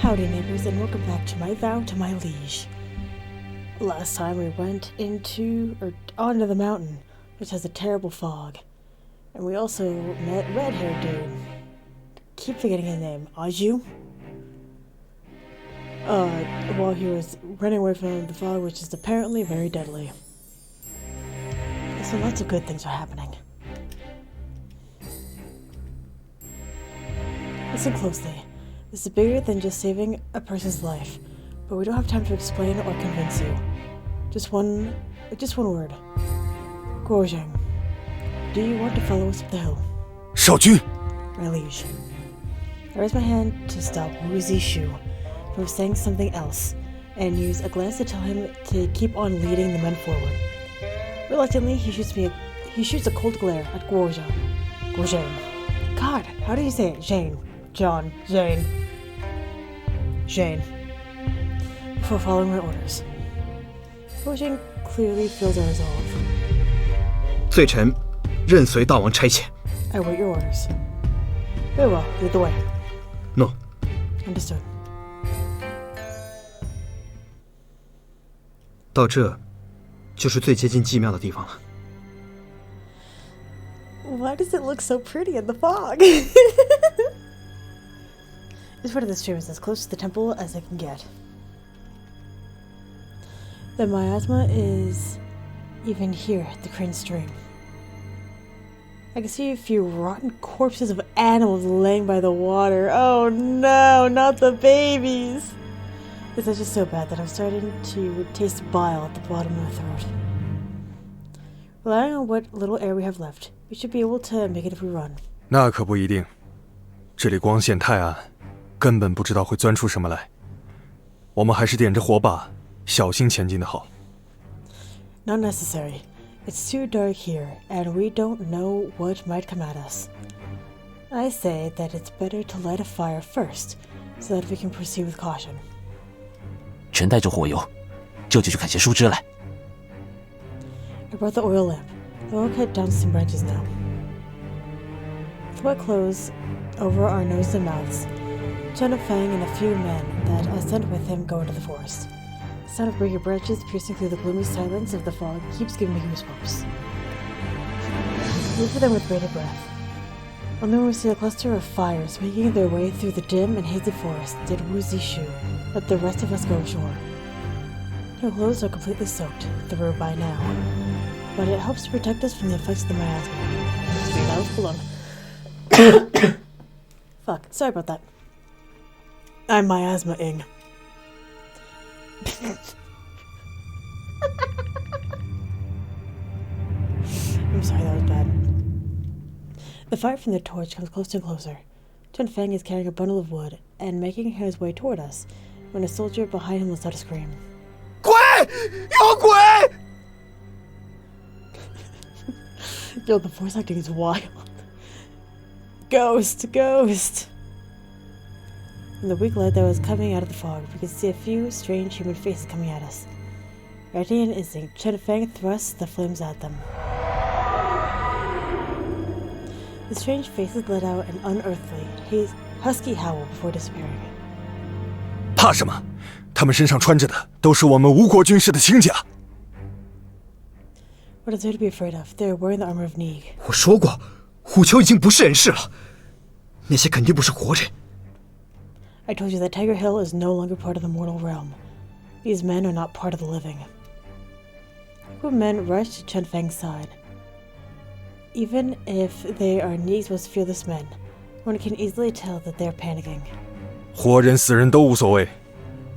Howdy Neighbors, and welcome back to My Vow to My Liege. Last time we went onto the mountain, which has a terrible fog. And we also met red-haired dude. Keep forgetting his name. Aju? While he was running away from the fog, which is apparently very deadly. So lots of good things are happening. Listen closely. This is bigger than just saving a person's life, but we don't have time to explain or convince you. Just one word. Guozhang. Do you want to follow us up the hill? 少君 My liege. I raise my hand to stop Wu Zishu from saying something else, and use a glance to tell him to keep on leading the men forward. Reluctantly, he shoots a cold glare at Guozhang. Guozhang. God, how do you say it? Jane. John. Jane. Jane. Before following my orders. Guozhang clearly feels our resolve. 罪臣任随大王差遣。 I wait your orders. Very well, lead the way. No. Understood. 到这，就是最接近祭庙的地方了。 Why does it look so pretty in the fog? This part of the stream is as close to the temple as I can get. The miasma is even here at the Crane stream. I can see a few rotten corpses of animals laying by the water. Oh no, not the babies! This is just so bad that I'm starting to taste bile at the bottom of my throat. Relying on what little air we have left, we should be able to make it if we run. 那可不一定，这里光线太暗，根本不知道会钻出什么来。我们还是点着火把，小心前进的好。 Not necessary. It's too dark here, and we don't know what might come at us. I say that it's better to light a fire first, so that we can proceed with caution. 臣带着火油，这就去砍些树枝来。 I brought the oil lamp. I will cut down some branches now. With wet clothes over our noses and mouths, Chen Feng and a few men that I sent with him go into the forest. The sound of breaking branches piercing through the gloomy silence of the fog keeps giving me goosebumps. I move for them with bated breath. Only when we see a cluster of fires making their way through the dim and hazy forest did Wu Zishu let the rest of us go ashore. Our clothes are completely soaked, the robe by now, but it helps to protect us from the effects of the miasma. Hold on. Fuck, sorry about that. I'm miasma-ing. I'm sorry, that was bad. The fire from the torch comes closer and closer. Chen Feng is carrying a bundle of wood and making his way toward us when a soldier behind him lets out a scream. 鬼！有鬼！ Yo, the voice acting is wild. Ghost, ghost! In the weak light that was coming out of the fog, we could see a few strange human faces coming at us. Acting in instinct, Chen Feng thrusts the flames at them. The strange faces let out an unearthly, husky howl before disappearing. 怕什么？他们身上穿着的都是我们吴国军士的轻甲。 What is there to be afraid of? They are wearing the armor of Neeg. 我说过，虎丘已经不是人世了，那些肯定不是活人。 I told you that Tiger Hill is no longer part of the mortal realm. These men are not part of the living. A group of men rush to Chen Feng's side. Even if they are Neeg's most fearless men, one can easily tell that they are panicking. 活人死人都无所谓，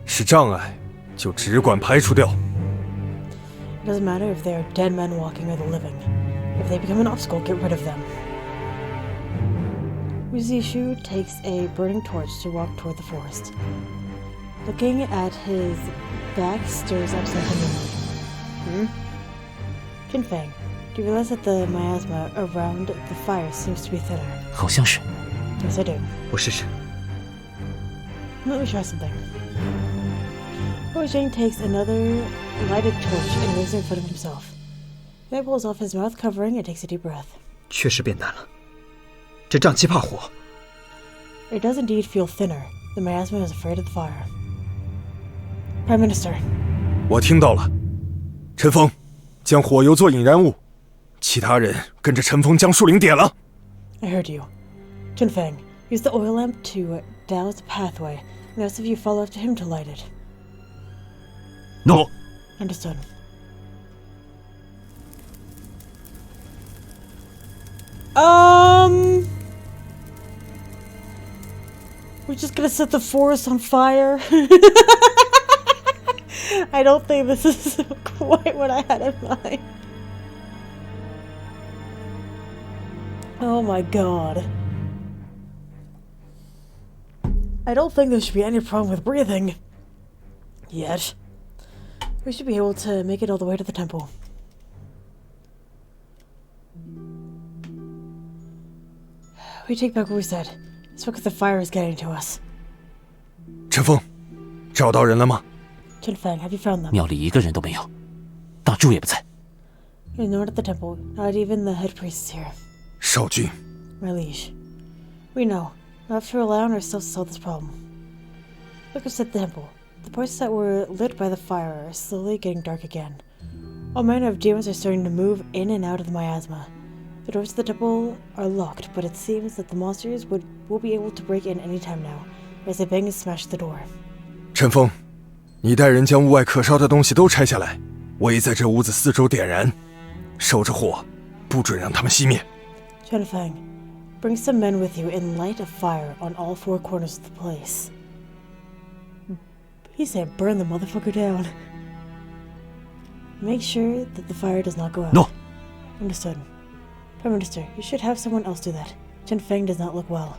是障碍就只管排除掉。 It doesn't matter if they are dead men walking or the living. If they become an obstacle, get rid of them. Wu Zishu takes a burning torch to walk toward the forest. Looking at his back stirs up something new. Chen Feng, do you realize that the miasma around the fire seems to be thinner? 好像是。 Yes, I do. 我试试。 Let me try something. Guozhang takes another lighted torch and waves it in front of himself. Then pulls off his mouth covering and takes a deep breath. 确实变淡了。这瘴气怕火。 It does indeed feel thinner. The the miasma is afraid of the fire. Prime Minister. 我听到了。陈峰，将火油做引燃物，其他人跟着陈峰将树林点了。I heard you. Chunfeng, use the oil lamp to douse the pathway, and the rest of you follow after him to light it. No. Understood. We're just gonna set the forest on fire? I don't think this is quite what I had in mind. Oh my god. I don't think there should be any problem with breathing. Yet. We should be able to make it all the way to the temple. We take back what we said. It's because the fire is getting to us. 陈峰，找到人了吗？ Chunfeng, have you found them? 庙里一个人都没有，大柱也不在。 There's no one at the temple. Not even the head priest is here. 少君， My liege. We know. We'll have to rely on ourselves to solve this problem. Look at the temple. The parts that were lit by the fire are slowly getting dark again. All manner of demons are starting to move in and out of the miasma. The doors to the temple are locked, but it seems that the monsters will be able to break in any time now, as they bang and smash the door. 陈峰，你带人将屋外可烧的东西都拆下来，围在这屋子四周点燃，守着火，不准让他们熄灭。 Chunfeng, bring some men with you and light a fire on all four corners of the place. He said burn the motherfucker down. Make sure that the fire does not go out. No. Understood. Prime Minister, you should have someone else do that. Chunfeng does not look well.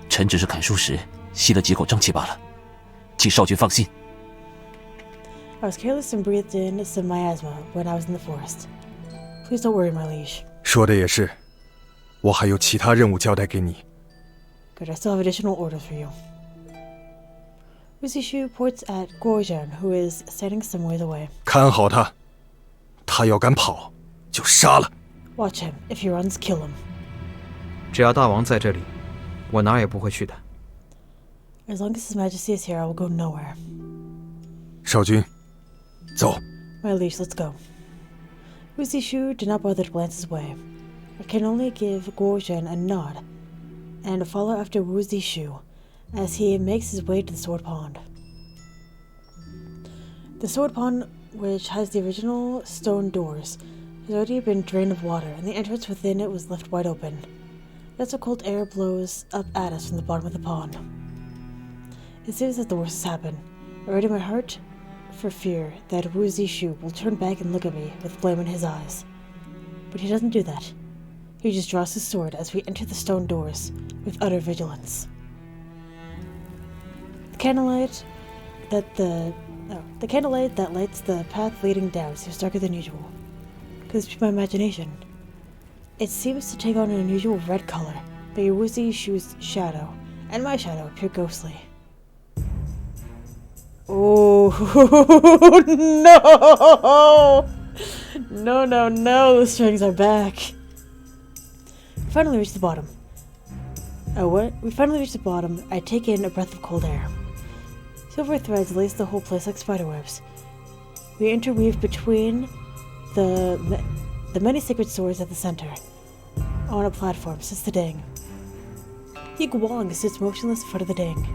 臣只是砍树时吸了几口瘴气罢了，请少君放心。 I was careless and breathed in some miasma when I was in the forest. Please don't worry, my liege. 说的也是，我还有其他任务交代给你。 Good, I still have additional orders for you. Wuzishu ports at Guozhen, who is standing some ways away. 看好他，他要敢跑，就杀了。 Watch him. If he runs, kill him. 只要大王在这里，我哪儿也不会去的。 As long as His Majesty is here, I will go nowhere. 少君，走。 My liege, let's go. Wuzishu did not bother to glance his way. I can only give Guozhen a nod and follow after Wuzishu as he makes his way to the Sword Pond. The Sword Pond, which has the original stone doors, has already been drained of water, and the entrance within it was left wide open. Lots of cold air blows up at us from the bottom of the pond. It seems that the worst has happened. I ready my heart for fear that Wuzishu will turn back and look at me with flame in his eyes. But he doesn't do that. He just draws his sword as we enter the stone doors with utter vigilance. The candlelight that lights the path leading down seems darker than usual. Could this be my imagination? It seems to take on an unusual red color, but Wuzishu's shadow and my shadow appear ghostly. Oh no! No, the strings are back. We finally reached the bottom. We finally reached the bottom. I take in a breath of cold air. Silver threads lace the whole place like spiderwebs. We interweave between the many sacred swords at the center. On a platform sits the Ding. Yi Guang sits motionless in front of the Ding.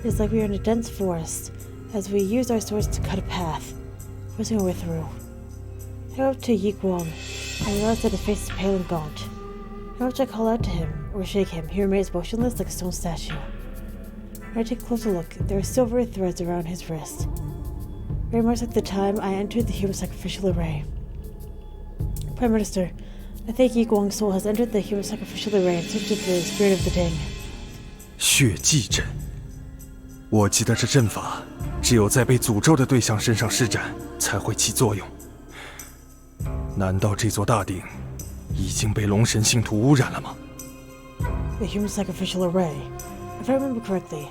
It is like we are in a dense forest, as we use our swords to cut a path, forcing our way through. I go up to Yi Guang, and realize that his face is pale and gaunt. How much I call out to him, or shake him, he remains motionless like a stone statue. When I take a closer look, there are silver threads around his wrist. Very much like the time I entered the human sacrificial array. Prime Minister, I think Yi Guang's soul has entered the human sacrificial array and touched the spirit of the Ding. 血祭阵，我记得这阵法只有在被诅咒的对象身上施展才会起作用。难道这座大鼎已经被龙神信徒污染了吗？ The human sacrificial array. If I remember correctly,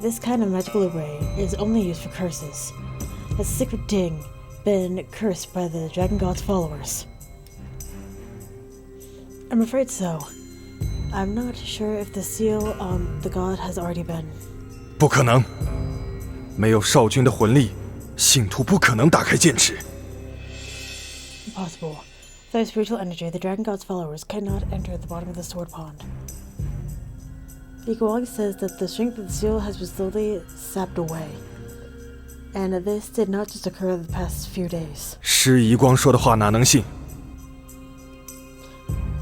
this kind of magical array is only used for curses. Has the sacred Ding been cursed by the Dragon God's followers? I'm afraid so. I'm not sure if the seal on the god has already been. 不可能，没有少君的魂力，信徒不可能打开剑池。 Impossible. Without spiritual energy, the dragon god's followers cannot enter the bottom of the sword pond. Yiguang says that the strength of the seal has been slowly sapped away, and this did not just occur in the past few days. 施遗光说的话哪能信？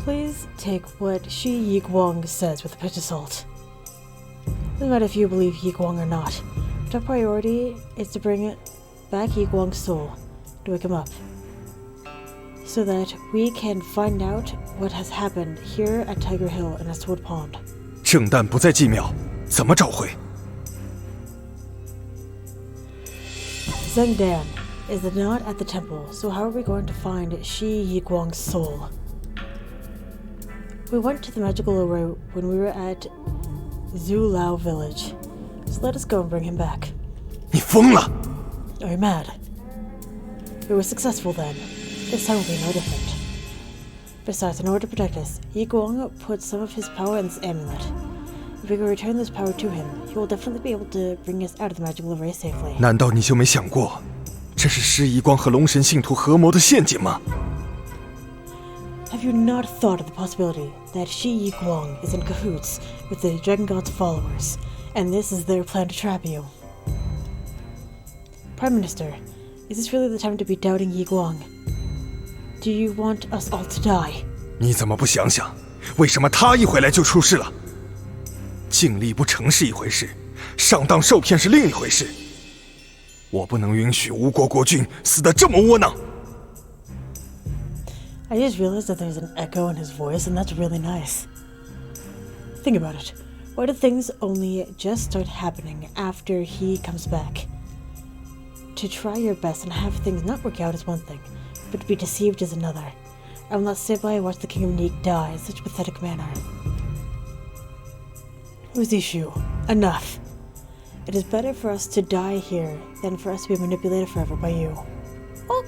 Please take what Shi Yiguang says with a pinch of salt. Doesn't matter if you believe Yiguang or not. Our top priority is to bring back Yiguang's soul, to wake him up, so that we can find out what has happened here at Tiger Hill and at Sword Pond. 正旦不在祭庙，怎么找回？ Zhengdan is not at the temple, so how are we going to find Shi Yiguang's soul? We went to the magical array when we were at Zulao village, so let us go and bring him back. 你疯了！ Are you mad? We were successful then. This time will be no different. Besides, in order to protect us, Yiguang put some of his power in this amulet. If we can return this power to him, he will definitely be able to bring us out of the magical array safely. 难道你就没想过，这是施遗光和龙神信徒合谋的陷阱吗？ Have you not thought of the possibility that Shi Yiguang is in cahoots with the Dragon God's followers, and this is their plan to trap you? Prime Minister, is this really the time to be doubting Yiguang? Do you want us all to die? 你怎么不想想，为什么他一回来就出事了？尽力不成是一回事，上当受骗是另一回事。我不能允许吴国国君死得这么窝囊。 I just realized that there's an echo in his voice, and that's really nice. Think about it. Why do things only just start happening after he comes back? To try your best and have things not work out is one thing, but to be deceived is another. I will not sit by and watch the King of Neek die in such a pathetic manner. Uzishu, enough. It is better for us to die here than for us to be manipulated forever by you. Oh.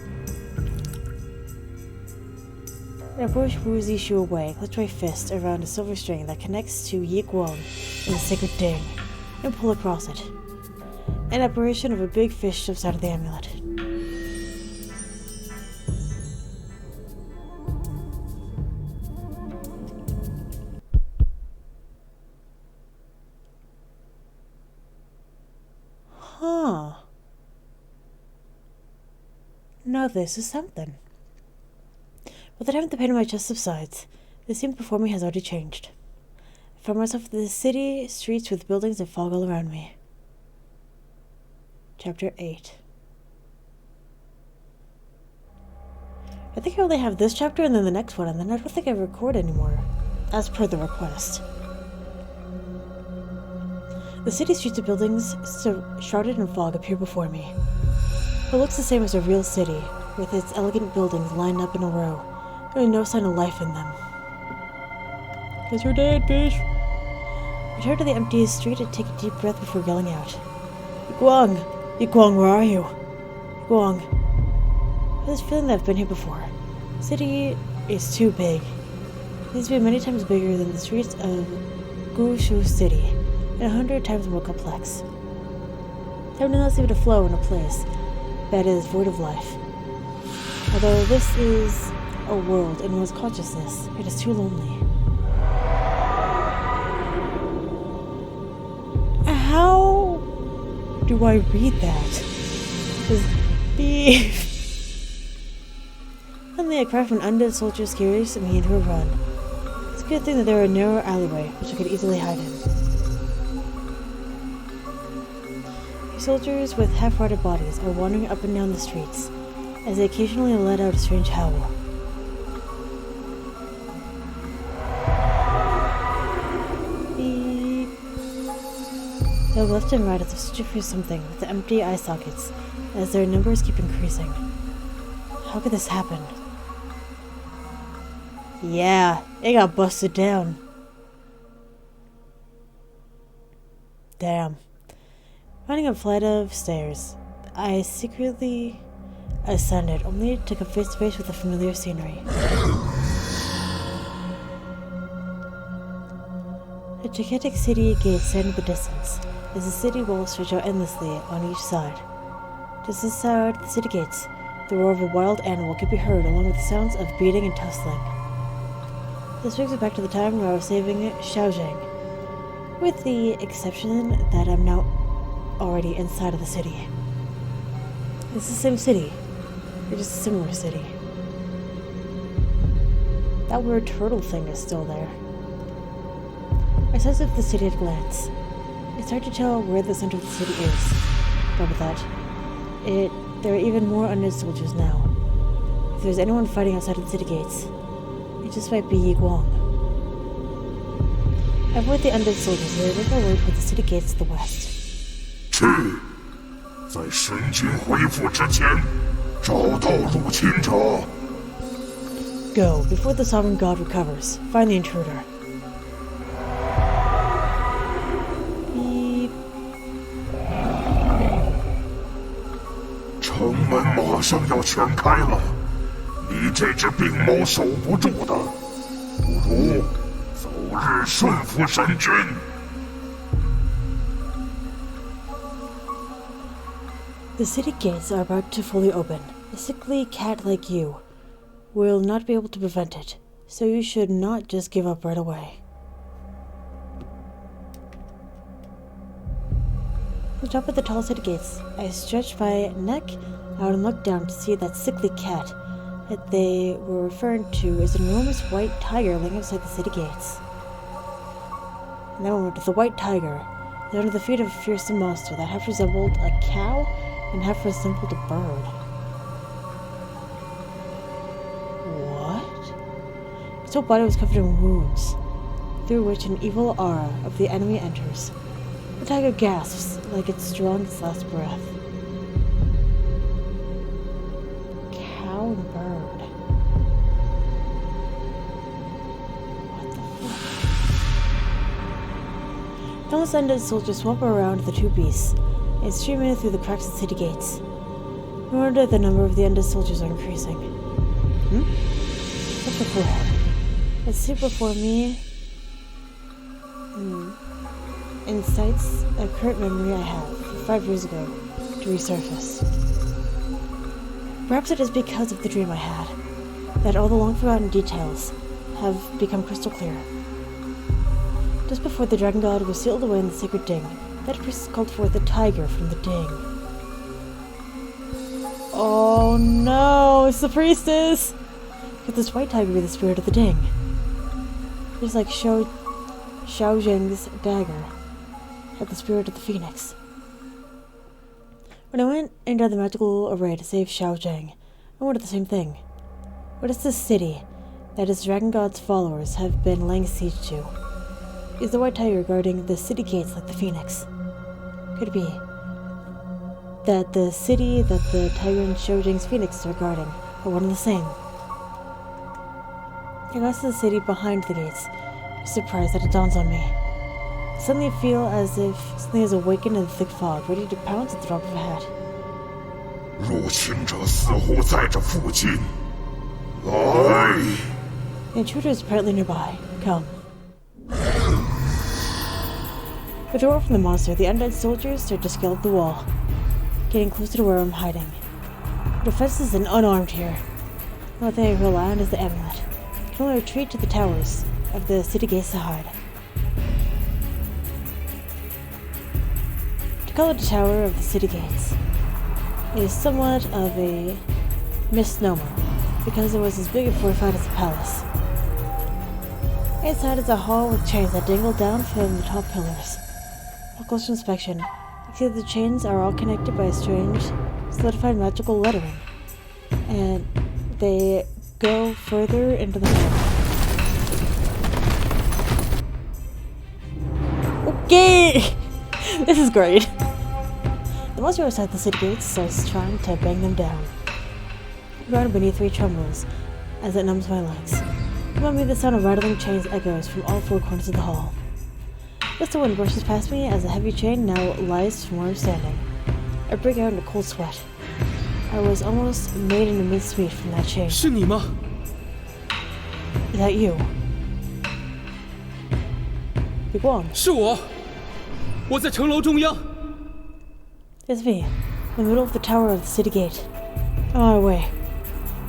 Now push Uzishu away, let's try fist around a silver string that connects to Yiguang in the sacred ding, and pull across it. An apparition of a big fish jumps out of the amulet. Huh. Now this is something. By the time the pain in my chest subsides, the scene before me has already changed. I found myself in the city streets with buildings and fog all around me. Chapter 8. I think I only have this chapter and then the next one, and then I don't think I record anymore, as per the request. The city streets of buildings shrouded in fog appear before me. It looks the same as a real city, with its elegant buildings lined up in a row. There is no sign of life in them. Guess you're dead, bitch. I turn to the empty street and take a deep breath before yelling out. Yiguang! Yiguang, where are you? Yiguang. I have this feeling that I've been here before. The city is too big. It needs to be many times bigger than the streets of Gushu City, and 100 times more complex. Time does not seem to flow in a place that is void of life. Although this is a world in one's consciousness, it is too lonely. How do I read that? This beef. Suddenly a cry from an undead soldier scares me into a run. It's a good thing that there are a narrow alleyway, which I could easily hide in. Soldiers with half-rotted bodies are wandering up and down the streets, as they occasionally let out a strange howl. Beep. They look left and right as if searching for something with the empty eye sockets, as their numbers keep increasing. How could this happen? Yeah, it got busted down. Damn. Finding a flight of stairs, I secretly ascended, only to come face to face with the familiar scenery. The gigantic city gates stand in the distance, as the city walls stretch out endlessly on each side. Just inside the city gates, the roar of a wild animal could be heard, along with the sounds of beating and tussling. This brings me back to the time where I was saving Xiaojing, with the exception that I'm now already inside of the city. It's the same city, it's just a similar city. That weird turtle thing is still there. I sized up the city at a glance. It's hard to tell where the center of the city is, but with that, there are even more undead soldiers now. If there's anyone fighting outside of the city gates, it just might be Yi Guang. I avoid the undead soldiers and I make my way toward the city gates to the west. 去，在神君恢复之前，找到入侵者。 Go, before the sovereign god recovers. Find the intruder. Beep. 城门马上要全开了，你这只病猫守不住的，不如早日顺服神君。 The city gates are about to fully open. A sickly cat like you will not be able to prevent it, so you should not just give up right away. At the top of the tall city gates, I stretched my neck out and looked down to see that sickly cat that they were referring to as an enormous white tiger laying outside the city gates. In that moment, the white tiger lay under the feet of a fearsome monster that half resembled a cow and half resembled a bird. What? Its whole body was covered in wounds, through which an evil aura of the enemy enters. The tiger gasps like it's drawing its last breath. Cow and bird. What the fuck? Countless undead soldiers swamp around the two beasts and stream in through the cracks of the city gates. No wonder the number of the undead soldiers are increasing. What's before? Let's see before me. Incites a current memory I have from 5 years ago to resurface. Perhaps it is because of the dream I had that all the long-forgotten details have become crystal clear. Just before the dragon god was sealed away in the sacred ding, that priest called forth a tiger from the ding. Oh no, it's the priestess! Could this white tiger be the spirit of the ding? Just like Xiaojing's dagger had the spirit of the phoenix. When I went into the magical array to save Xiaojing, I wondered the same thing. What is this city that his dragon god's followers have been laying siege to? Is the white tiger guarding the city gates like the phoenix? Could it be that the city that the tiger and Xiaojing's phoenix are guarding are one and the same? I glanced at the city behind the gates, surprised that it dawns on me. I suddenly feel as if something has awakened in the thick fog, ready to pounce at the drop of a hat. 入侵者似乎在这附近，来！ The intruder is apparently nearby. Come. With the roar from the monster, the undead soldiers start to scale up the wall, getting closer to where I'm hiding. The defense is unarmed here. The only thing I can rely on is the amulet. I can only retreat to the towers of the city gates to hide. To call it a tower of the city gates is somewhat of a misnomer, because it was as big and fortified as a palace. Inside is a hall with chains that dangle down from the top pillars. On closer inspection, I see that the chains are all connected by a strange, solidified magical lettering, and they go further into the hall. Okay! This is great. The monster outside the city gates starts trying to bang them down. The ground beneath me trembles as it numbs my legs. Above me, the sound of rattling chains echoes from all four corners of the hall. Just the wind brushes past me as a heavy chain now lies from where I'm standing. I break out in a cold sweat. I was almost made into mincemeat from that chain. 是你吗？ Is that you? Yi Guang. 是我，我在城楼中央。 It's me, in the middle of the tower of the city gate. On my way.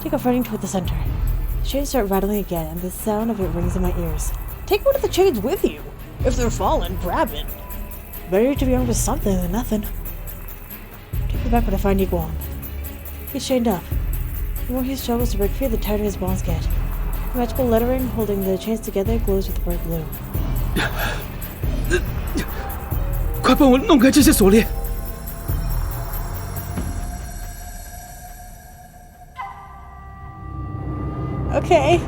Take off running toward the center. The chains start rattling again, and the sound of it rings in my ears. Take one of the chains with you. If they're fallen, grab it. Better to be armed with something than nothing. Take me back when I find Yi Guang. He's chained up. The more he struggles to break free, the tighter his bonds get. The magical lettering holding the chains together glows with bright blue. 快帮我弄开这些锁链！ Okay.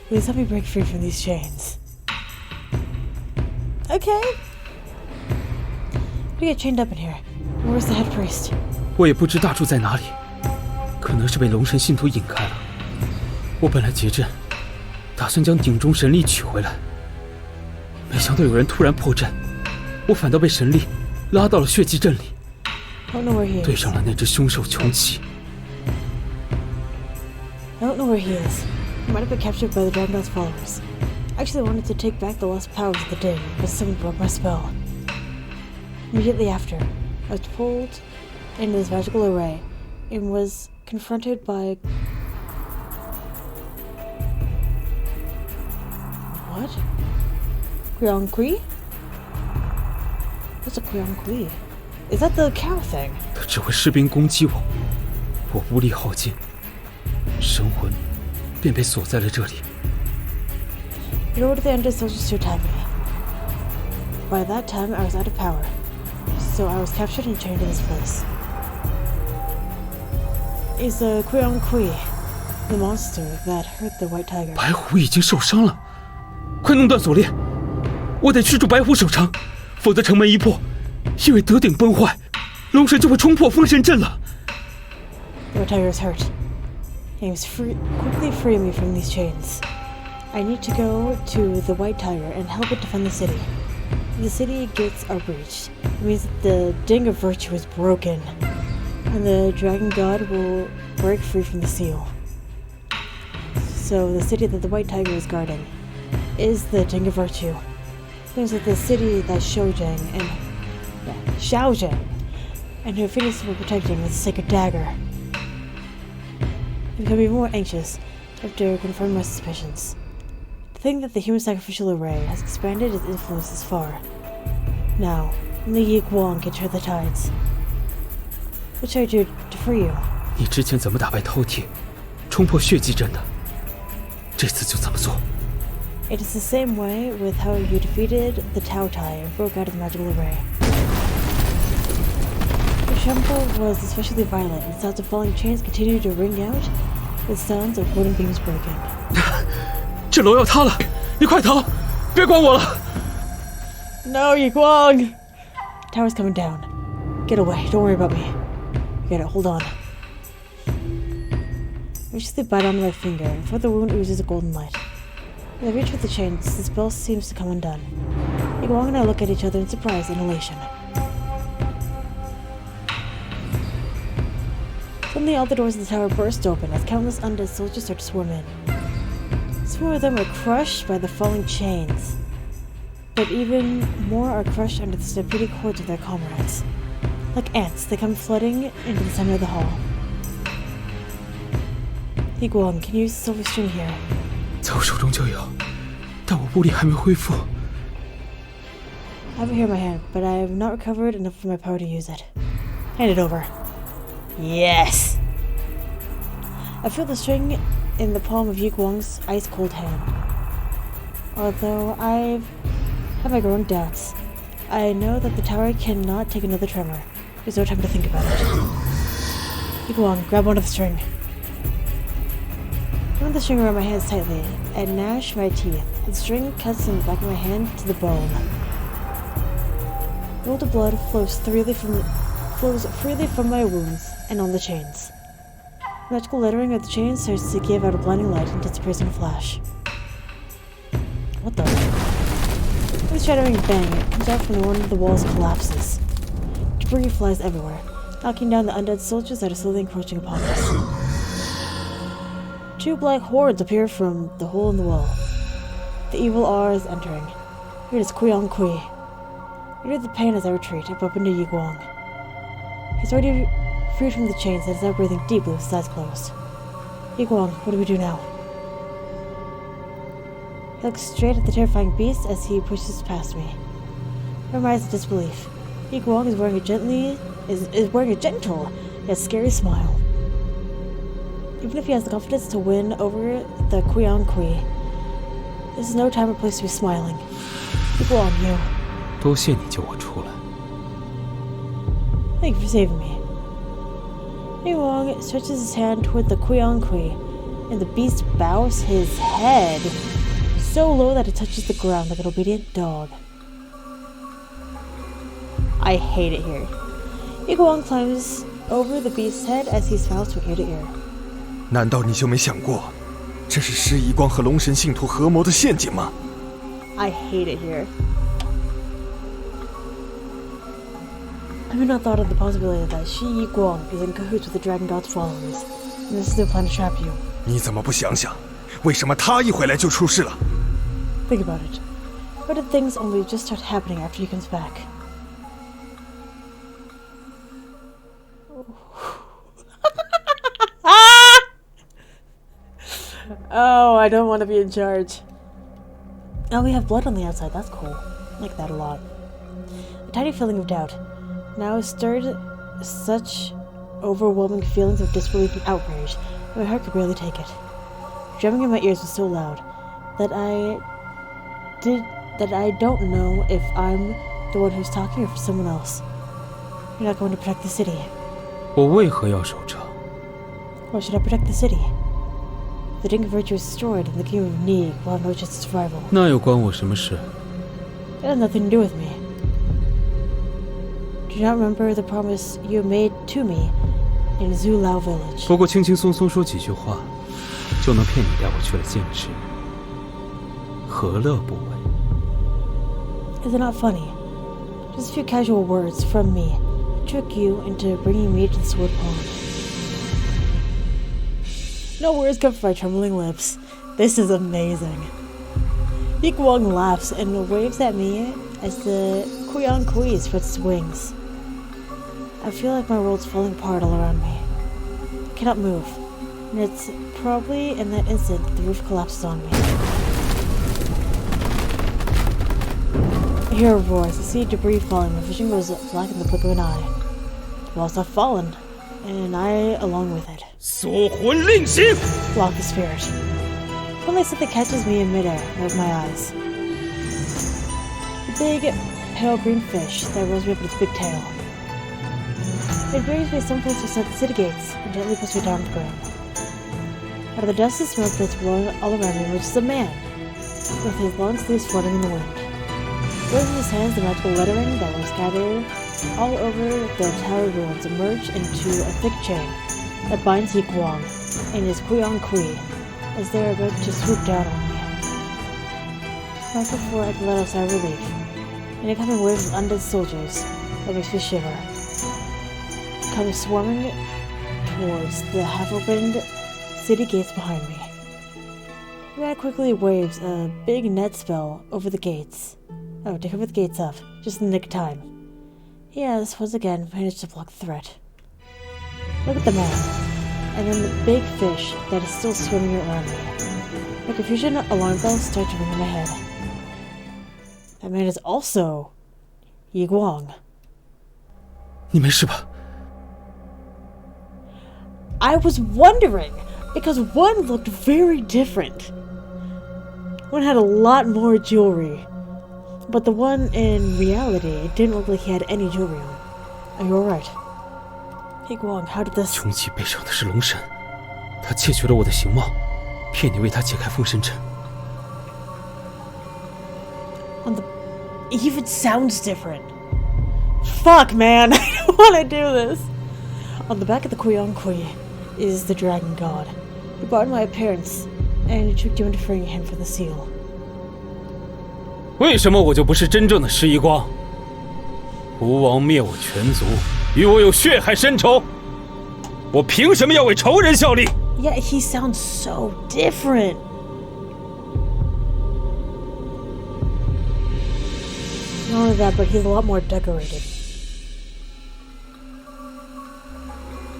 Please help me break free from these chains. Okay. We get chained up in here. Where's the head priest? 我也不知大柱在哪里，可能是被龙神信徒引开了。我本来结阵，打算将鼎中神力取回来，没想到有人突然破阵，我反倒被神力拉到了血祭阵里， I don't know where he 对 is. 上了那只凶兽穷奇。 I don't know where he is. He might have been captured by the Dragon God's followers. I actually wanted to take back the lost powers of the Ding, but someone broke my spell. Immediately after, I was pulled into this magical array and was confronted by... What? Quyang Kui? What's a Quyang Kui? Is that the cow thing? 他指挥士兵攻击我，我无力耗尽，神魂便被锁在了这里。 He ordered the undead soldiers to attack me. By that time, I was out of power, so I was captured and chained in this place. Is the Quyang Kui the monster that hurt the white tiger? 白虎已经受伤了，快弄断锁链！我得驱逐白虎守城，否则城门一破，因为德鼎崩坏，龙神就会冲破封神阵了。 The white tiger is hurt. He must quickly free me from these chains. I need to go to the white tiger and help it defend the city. If the city gates are breached, it means that the Ding of Virtue is broken, and the Dragon God will break free from the seal. So the city that the white tiger is guarding is the Ding of Virtue. It means that the city that Xiaozheng and her Phoenix were protecting with the sacred dagger. I become even more anxious after confirming my suspicions. To think that the human sacrificial array has expanded its influence this far. Now, only Yi Guang can turn the tides. What should I do to free you? 你之前怎么打败饕餮，冲破血祭阵的？这次就怎么做。 It is the same way with how you defeated the Tao Tai and broke out of the magical array. The tremble was especially violent, and sounds of falling chains continued to ring out with sounds of wooden beams breaking. 这楼要塌了，你快逃，别管我了。 No, Yi Guang! Tower's coming down. Get away, don't worry about me. Get it, hold on. I viciously bite onto my finger, and from the wound oozes a golden light. As I reach for the chains, the spell seems to come undone. Yi Guang and I look at each other in surprise and elation. Suddenly, all the doors of the tower burst open as countless undead soldiers start to swarm in. Some of them are crushed by the falling chains, but even more are crushed under the stampeding hordes of their comrades. Like ants, they come flooding into the center of the hall. Yi Guang, can you use the silver string here? 在我手中就有，但我巫力还没恢复。 I have it here in my hand, but I have not recovered enough of my power to use it. Hand it over. Yes! I feel the string in the palm of Yi Guang's ice-cold hand. Although I've had my growing doubts, I know that the tower cannot take another tremor. There's no time to think about it. Yi Guang, grab one of the string. I run the string around my hands tightly and gnash my teeth. The string cuts in the back of my hand to the bone. Golden blood flows freely from my wounds and on the chains. The magical lettering of the chains starts to give out a blinding light and disappears in a flash. What the? With a shattering bang, it comes out from one of the walls collapses. Debris flies everywhere, knocking down the undead soldiers that are slowly encroaching upon us. Two black hordes appear from the hole in the wall. The evil R is entering. Here it is Kuyang Kui. Under the pain as I retreat, I bump into Yi Guang. He's already freed from the chains and is now breathing deeply with his eyes closed. Yi Guang, what do we do now? He looks straight at the terrifying beast as he pushes past me. From my eyes of disbelief, Yi Guang is wearing a gentle yet scary smile. Even if he has the confidence to win over the Kuyang Kui, this is no time or place to be smiling. Yi Guang, you. 多谢你救我出来。 Thank you for saving me. Yi Guang stretches his hand toward the Kuyang Kui, and the beast bows his head so low that it touches the ground like an obedient dog. I hate it here. Yi Guang climbs over the beast's head as he smiles from ear to ear. 难道你就没想过，这是施一光和龙神信徒合谋的陷阱吗？ I hate it here. Have you not thought of the possibility that Shi Yi Guang is in cahoots with the Dragon God's followers, and this is their plan to trap you? 你怎么不想想，为什么他一回来就出事了？ Think about it. Why did things only just start happening after he comes back? Oh, I don't want to be in charge. Oh, we have blood on the outside. That's cool. I like that a lot. A tiny feeling of doubt now stirred such overwhelming feelings of disbelief and outrage that my heart could barely take it. Drumming in my ears was so loud that I don't know if I'm the one who's talking or if it's someone else. You're not going to protect the city. 我为何要守城？ Why should I protect the city? The Ding of Virtue is destroyed, and the Kingdom of Ni will have no chance of survival. 那又关我什么事？ It has nothing to do with me. Do you not remember the promise you made to me in Zulao Village? 不过轻轻松松说几句话，就能骗你带我去了剑池，何乐不为？ Is it not funny? Just a few casual words from me trick you into bringing me to the Sword Pond. No words come from my trembling lips. This is amazing. Yi Guang laughs and waves at me as the Kuyang Kui spreads its wings. I feel like my world's falling apart all around me. I cannot move, and it's probably in that instant that the roof collapses on me. I hear a roar as I see debris falling. My vision goes black in the blink of an eye. The walls have fallen, and I along with it. 锁魂令行！ Block the spirit. Suddenly something catches me in midair and opens my eyes. The big, pale green fish that rolls me up with its big tail. It brings me someplace beside the city gates and gently puts me down on the ground. Out of the dust and smoke that's blowing all around me emerges a man, with his long sleeves fluttering in the wind. Waving in his hands the magical lettering that was scattered all over the tower ruins emerge into a thick chain that binds Yi Guang and his Kuyang Kui as they are about to swoop down on me. Not before I can let out a sigh of relief. An incoming wave of undead soldiers that makes me shiver comes swarming towards the half-opened city gates behind me. The man quickly waves a big net spell over the gates. Oh, to cover the gates up, just in the nick of time. He has, once again, managed to block the threat. Look at the man, and then the big fish that is still swimming around me. My confusion alarm bells start to ring in my head. That man is also Yi Guang. 你没事吧？ I was wondering, because one looked very different. One had a lot more jewelry, but the one in reality didn't look like he had any jewelry on. Are you alright? Yi Guang, how did this... 穷奇背上的是龙神，他窃取了我的形貌，骗你为他解开封神阵。 On the... It even sounds different. Fuck, man, I don't want to do this. On the back of the Kuyang Kui is the Dragon God. He barred my appearance, and he tricked you into freeing him for the seal. 为什么我就不是真正的施一光？吴王灭我全族，与我有血海深仇，我凭什么要为仇人效力？ Yet he sounds so different. Not only that, but he's a lot more decorated.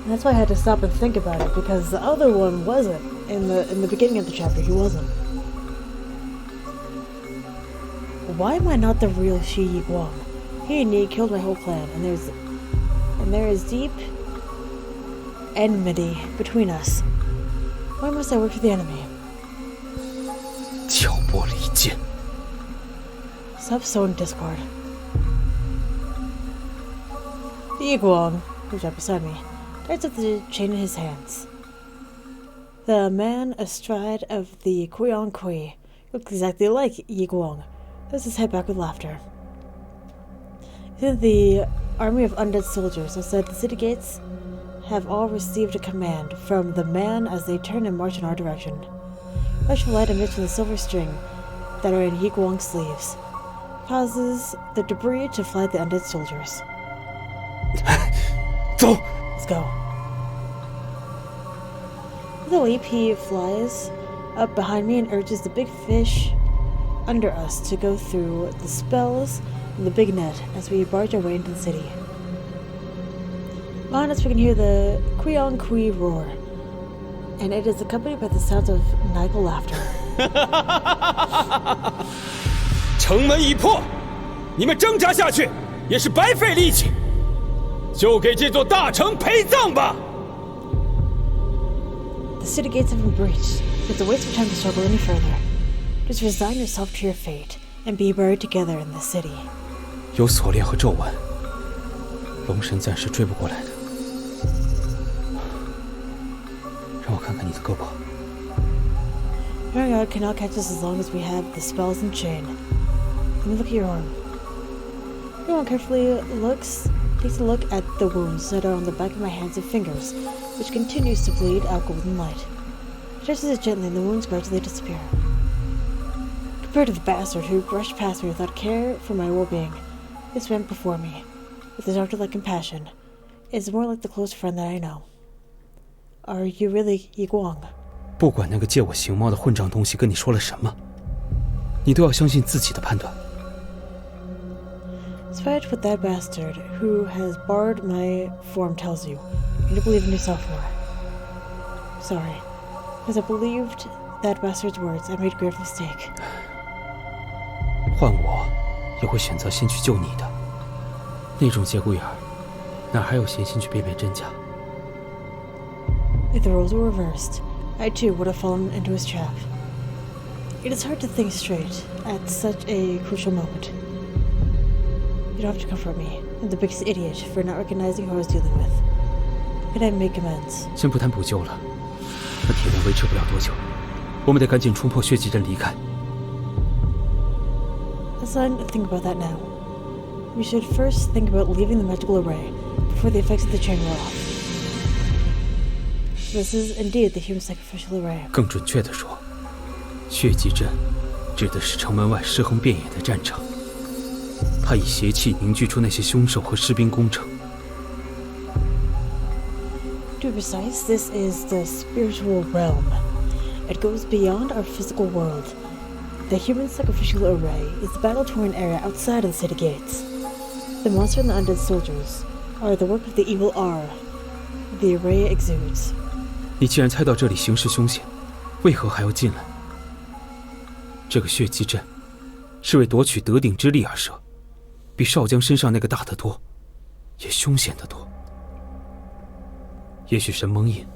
And that's why I had to stop and think about it, because the other one wasn't. In the beginning of the chapter, he wasn't. Why am I not the real Shi Yiguang? He and me killed my whole clan, and there is deep enmity between us. Why must I work for the enemy? 挑拨离间。 Stop sowing discord. The Yiguang, who's right beside me, darts up the chain in his hands. The man astride of the Kuion Kui looks exactly like Yiguang, throws his head back with laughter. The army of undead soldiers outside the city gates have all received a command from the man as they turn and march in our direction. Flash of light emits from the silver string that are in Yiguang's sleeves, causes the debris to fly at the undead soldiers. 走。 Let's go. With a leap, he flies up behind me and urges the big fish under us to go through the spells and the big net as we barge our way into the city. Behind us, we can hear the Kuion Kui roar, and it is accompanied by the sounds of maniacal laughter. 城门已破，你们挣扎下去也是白费力气，就给这座大城陪葬吧！ The city gates have been breached. It's a waste of time to struggle any further. Just resign yourself to your fate and be buried together in the city. 有锁链和咒纹，龙神暂时追不过来的。让我看看你的胳膊。 GamesRHard cannot catch us as long as we have the spells and chain. Let me look at your arm. Everyone carefully takes a look at the wounds that are on the back of my hands and fingers, which continues to bleed out golden light. He touches it gently and the wounds gradually disappear. Compared to the bastard who brushed past me without care for my well-being, this man before me, with his doctor-like compassion, is more like the close friend that I know. Are you really Yiguang? 不管那个借我形貌的混账东西跟你说了什么，你都要相信自己的判断。 Despite what that bastard who has borrowed my form tells you, you need to believe in yourself more. Sorry, because I believed that bastard's words, I made a grave mistake. 换我，也会选择先去救你的。那种节骨眼儿，哪还有闲心去辨别真假？ If the roles were reversed, I too would have fallen into his trap. It is hard to think straight at such a crucial moment. You don't have to comfort me. I'm the biggest idiot for not recognizing who I was dealing with. Could I make amends? 先不谈补救了，那铁链维持不了多久，我们得赶紧冲破血迹阵离开。 Let's not think about that now. We should first think about leaving the magical array before the effects of the chain wear off. This is indeed the human sacrificial array. 更准确地说，血迹阵指的是城门外尸横遍野的战场。 他以邪气凝聚出那些凶兽和士兵工程。 To be precise, this is the spiritual realm. It goes beyond our physical world. The human sacrificial array is the battle-torn area outside of the city gates. The monster and the undead soldiers are the work of the evil R. The array exudes. 你既然猜到这里形势凶险，为何还要进来？这个血迹阵是为夺取得顶之力而设。 比少将身上那个大得多，也凶险得多。也许神蒙印，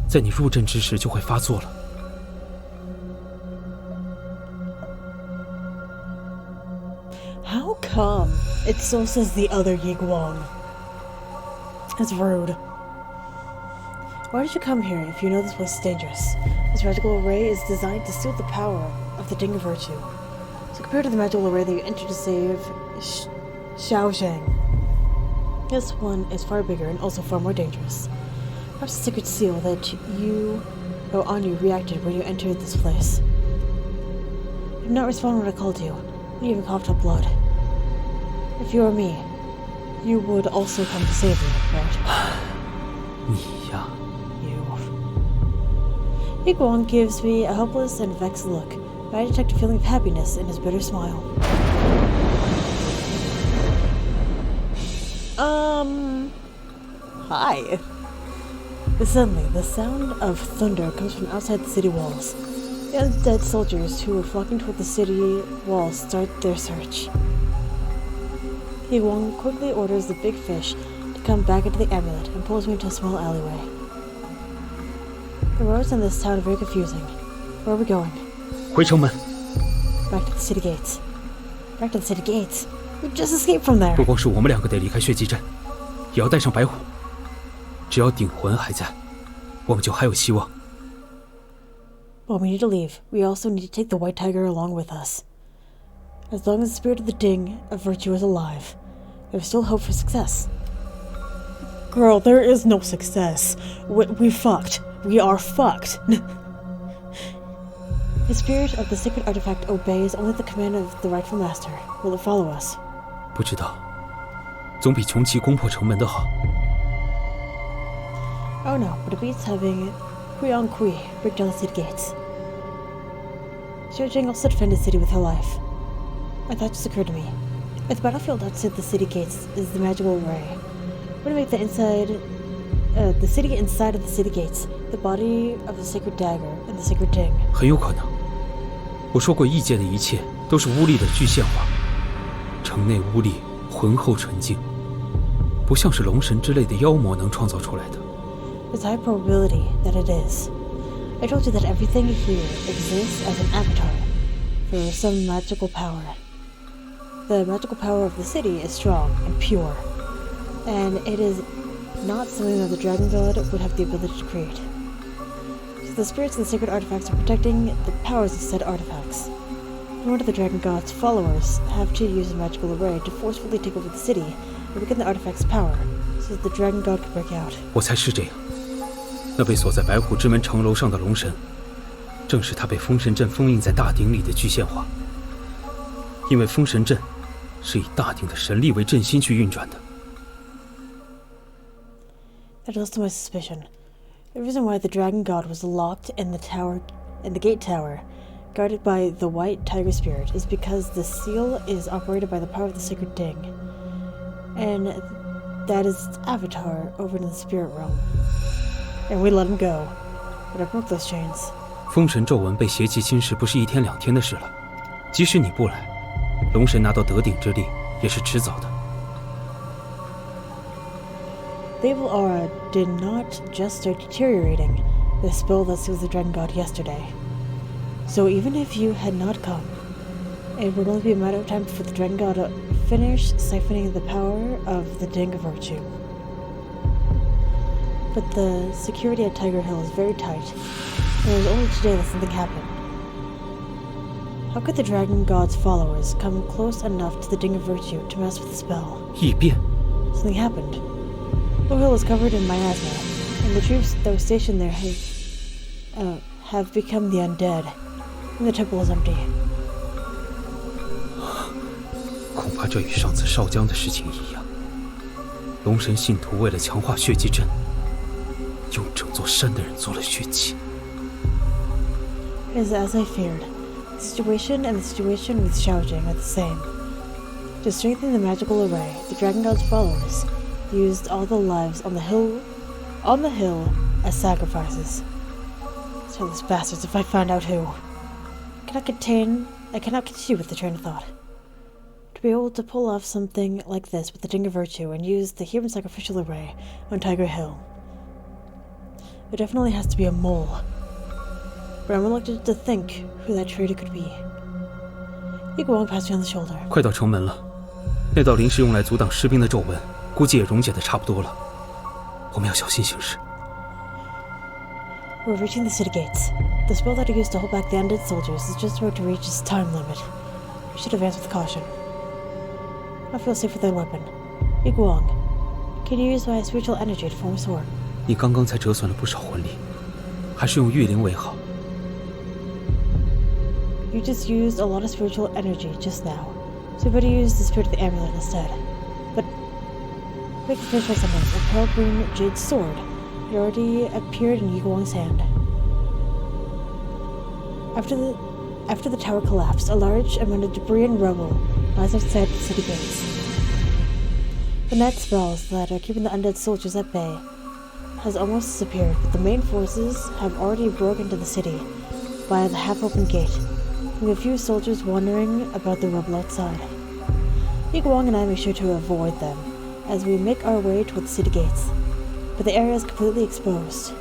在你入阵之时就会发作了。How come it so says the other Yiguang? That's rude. Why did you come here if you know this place is dangerous? This magical array is designed to steal the power of the Ding of Virtue. So compared to the magical array that you entered to save Xiaoshang, this one is far bigger and also far more dangerous. Perhaps the secret seal that on you reacted when you entered this place. You did not respond when I called you. You even coughed up blood. If you were me, you would also come to save me, right? 你呀， Yiguang gives me a helpless and vexed look, but I detect a feeling of happiness in his bitter smile. Hi. Suddenly, the sound of thunder comes from outside the city walls. The undead soldiers who were flocking toward the city walls start their search. Wong quickly orders the big fish to come back into the amulet and pulls me into a small alleyway. The roads in this town are very confusing. Where are we going? 回城门。 Back to the city gates. Back to the city gates. We just escaped from there. 不光是我们两个得离开血祭阵，也要带上白虎。只要顶魂还在，我们就还有希望。 Well, we need to leave. We also need to take the white tiger along with us. As long as the spirit of the Ding of Virtue is alive, there's still hope for success. Girl, there is no success. We fucked. We are fucked. The spirit of the sacred artifact obeys only the command of the rightful master. Will it follow us? 不知道，总比穷奇攻破城门的好。 Oh no, but it beats having Kui on Kui break down the city gates. Xiao Jing also defended the city with her life. A thought just occurred to me. If the battlefield outside the city gates is the magical array, we're gonna make the city inside of the city gates, the body of the sacred dagger and the sacred Ding. 很有可能。我说过，异界的一切都是巫力的具象化。城内巫力浑厚纯净，不像是龙神之类的妖魔能创造出来的。 There's a high probability that it is. I told you that everything here exists as an avatar for some magical power. The magical power of the city is strong and pure, and it is not something that the Dragon God would have the ability to create. So the spirits of the sacred artifacts are protecting the powers of said artifacts. In order, the Dragon God's followers have to use a magical array to forcefully take over the city and weaken the artifact's power, so that the Dragon God can break out. 我猜是这样。那被锁在白虎之门城楼上的龙神，正是他被封神阵封印在大鼎里的具现化。因为封神阵是以大鼎的神力为阵心去运转的。 That is also my suspicion. The reason why the Dragon God was locked in the gate tower, guarded by the white tiger spirit, is because the seal is operated by the power of the sacred Ding, and that is its avatar over in the spirit realm. And we let him go, but I broke those chains. 封神咒文被邪气侵蚀，不是一天两天的事了。即使你不来，龙神拿到得鼎之力也是迟早的。 The evil aura did not just start deteriorating the spell that sealed the Dragon God yesterday. So even if you had not come, it would only be a matter of time before the Dragon God finished siphoning the power of the Ding of Virtue. But the security at Tiger Hill is very tight, and it was only today that something happened. How could the Dragon God's followers come close enough to the Ding of Virtue to mess with the spell? 异变， Something happened. The hill is covered in miasma, and the troops that were stationed there have become the undead, and the temple is empty. 恐怕这与上次少江的事情一样。龙神信徒为了强化血祭阵，用整座山的人做了血祭。 It is as I feared. The situation and the situation with Xiaojing are the same. To strengthen the magical array, the Dragon God's followers used all the lives on the hill as sacrifices. Tell those bastards if I find out who. I cannot continue with the train of thought. To be able to pull off something like this with the Ding of Virtue and use the human sacrificial array on Tiger Hill, there definitely has to be a mole. But I'm reluctant to think who that traitor could be. You go on past me on the shoulder. 快到城门了，那道临时用来阻挡士兵的咒文，估计也溶解的差不多了。我们要小心行事。 We're reaching the city gates. The spell that I used to hold back the undead soldiers is just about to reach its time limit. We should advance with caution. I feel safe with that weapon. Iguang, can you use my spiritual energy to form a sword? 你刚刚才折损了不少魂力，还是用玉灵为好。 You just used a lot of spiritual energy just now, so you better use the spirit of the amulet instead. But make a finish by sentence. A pale green jade sword had already appeared in Yiguang's hand. After the tower collapsed, a large amount of debris and rubble lies outside the city gates. The knight's spells that are keeping the undead soldiers at bay has almost disappeared, but the main forces have already broken into the city by the half-open gate, with a few soldiers wandering about the rubble outside. Yiguang and I make sure to avoid them as we make our way toward the city gates, but the area is completely exposed.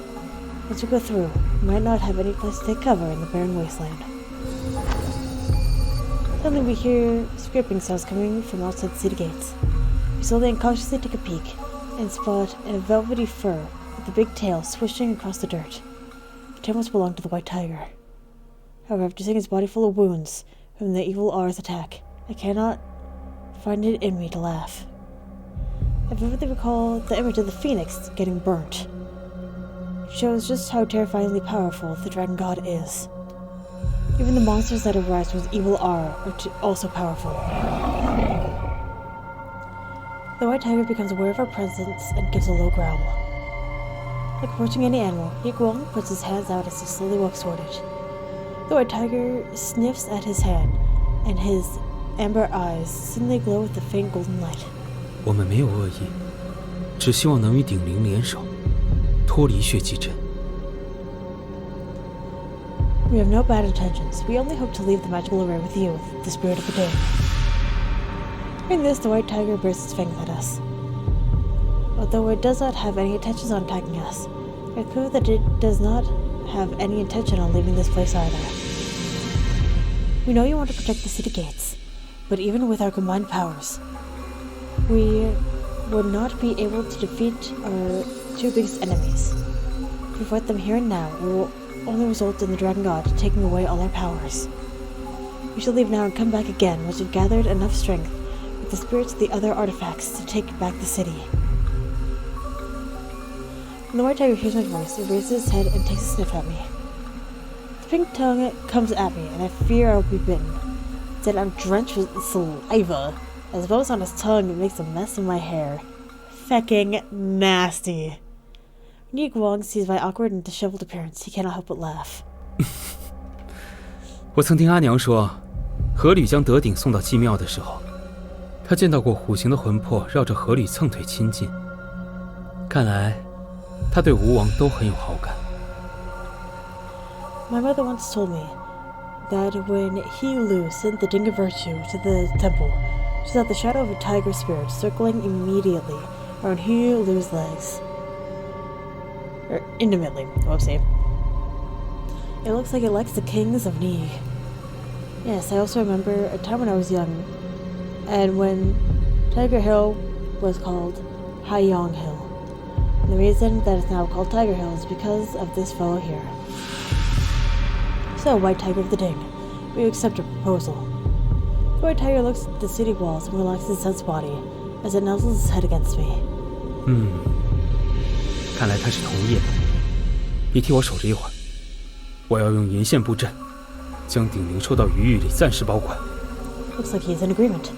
Once we go through, we might not have any place to take cover in the barren wasteland. Suddenly we hear scraping sounds coming from outside the city gates. We slowly and cautiously take a peek and spot a velvety fur with a big tail swishing across the dirt. The tail must belong to the white tiger. However, after seeing his body full of wounds from the evil R's attack, I cannot find it in me to laugh. I vividly recall the image of the phoenix getting burnt. It shows just how terrifyingly powerful the dragon god is. Even the monsters that arise from his evil R are also powerful. The white tiger becomes aware of our presence and gives a low growl. Like approaching any animal, Yiguang puts his hands out as he slowly walks toward it. The white tiger sniffs at his hand, and his amber eyes suddenly glow with a faint golden light. 我们没有恶意，只希望能与鼎灵联手，脱离血祭阵。 We have no bad intentions. We only hope to leave the magical array with you, the spirit of the day. Hearing this, the white tiger bursts its fangs at us. Although it does not have any intentions on attacking us, it's clear that it does not have any intention on leaving this place either. We know you want to protect the city gates, but even with our combined powers, we would not be able to defeat our two biggest enemies. If we fight them here and now, it will only result in the dragon god taking away all our powers. We shall leave now and come back again once we've gathered enough strength with the spirits of the other artifacts to take back the city. When the white tiger hears my voice, it raises its head and takes a sniff at me. The pink tongue comes at me, and I fear I'll be bitten. Instead, I'm drenched with saliva. As well as on his tongue, it makes a mess of my hair. Fecking nasty. When Yiguang sees my awkward and disheveled appearance, he cannot help but laugh. 我曾听阿娘说，河吕将德鼎送到祭庙的时候，她见到过虎形的魂魄绕着河吕蹭腿亲近。看来，她对吴王都很有好感。 My mother once told me that when Lu sent the Ding of Virtue to the temple, she saw the shadow of a tiger spirit circling immediately around Lu's legs. Or intimately, whoopsie. It looks like it likes the kings of Ni. Yes, I also remember a time when I was young, and when Tiger Hill was called Haiyang Hill. And the reason that it's now called Tiger Hill is because of this fellow here. So, White Tiger of the Ding, we accept your proposal. The White Tiger looks at the city walls and relaxes its sense body as it nuzzles its head against me. 看来他是同意了。你替我守着一会儿，我要用银线布阵，将鼎灵收到鱼域里暂时保管。Looks like he's in agreement.